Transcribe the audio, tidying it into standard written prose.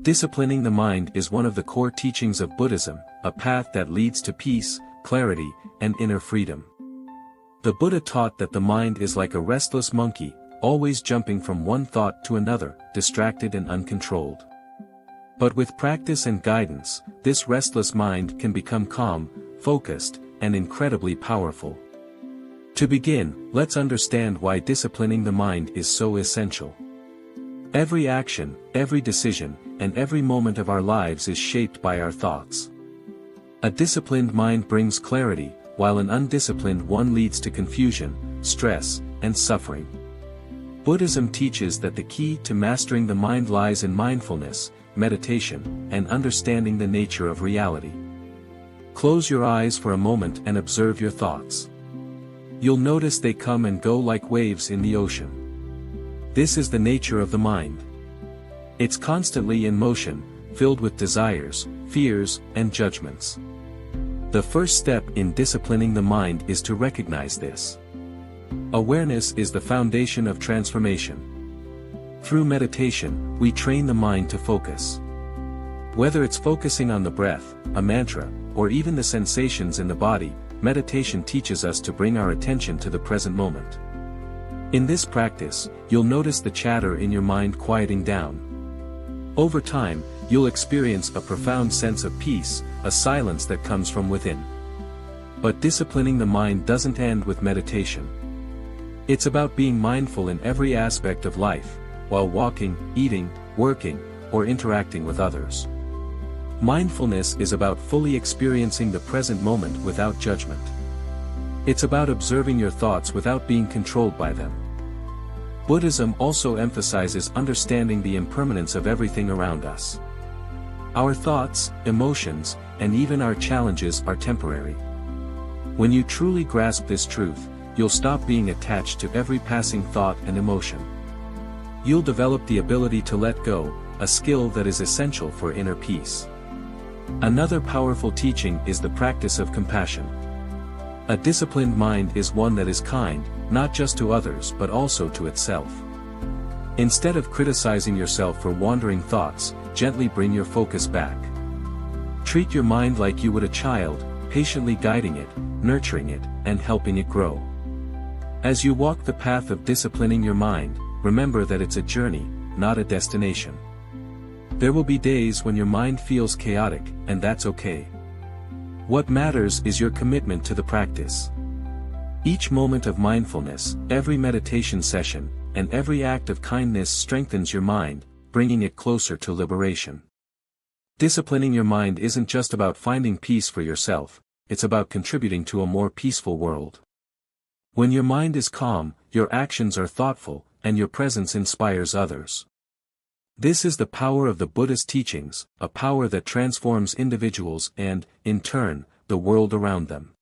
Disciplining the mind is one of the core teachings of Buddhism, a path that leads to peace, clarity, and inner freedom. The Buddha taught that the mind is like a restless monkey, always jumping from one thought to another, distracted and uncontrolled. But with practice and guidance, this restless mind can become calm, focused, and incredibly powerful. To begin, let's understand why disciplining the mind is so essential. Every action, every decision, and every moment of our lives is shaped by our thoughts. A disciplined mind brings clarity, while an undisciplined one leads to confusion, stress, and suffering. Buddhism teaches that the key to mastering the mind lies in mindfulness, meditation, and understanding the nature of reality. Close your eyes for a moment and observe your thoughts. You'll notice they come and go like waves in the ocean. This is the nature of the mind. It's constantly in motion, filled with desires, fears, and judgments. The first step in disciplining the mind is to recognize this. Awareness is the foundation of transformation. Through meditation, we train the mind to focus. Whether it's focusing on the breath, a mantra, or even the sensations in the body, meditation teaches us to bring our attention to the present moment. In this practice, you'll notice the chatter in your mind quieting down. Over time, you'll experience a profound sense of peace, a silence that comes from within. But disciplining the mind doesn't end with meditation. It's about being mindful in every aspect of life, while walking, eating, working, or interacting with others. Mindfulness is about fully experiencing the present moment without judgment. It's about observing your thoughts without being controlled by them. Buddhism also emphasizes understanding the impermanence of everything around us. Our thoughts, emotions, and even our challenges are temporary. When you truly grasp this truth, you'll stop being attached to every passing thought and emotion. You'll develop the ability to let go, a skill that is essential for inner peace. Another powerful teaching is the practice of compassion. A disciplined mind is one that is kind, not just to others but also to itself. Instead of criticizing yourself for wandering thoughts, gently bring your focus back. Treat your mind like you would a child, patiently guiding it, nurturing it, and helping it grow. As you walk the path of disciplining your mind, remember that it's a journey, not a destination. There will be days when your mind feels chaotic, and that's okay. What matters is your commitment to the practice. Each moment of mindfulness, every meditation session, and every act of kindness strengthens your mind, bringing it closer to liberation. Disciplining your mind isn't just about finding peace for yourself, it's about contributing to a more peaceful world. When your mind is calm, your actions are thoughtful, and your presence inspires others. This is the power of the Buddhist teachings, a power that transforms individuals and, in turn, the world around them.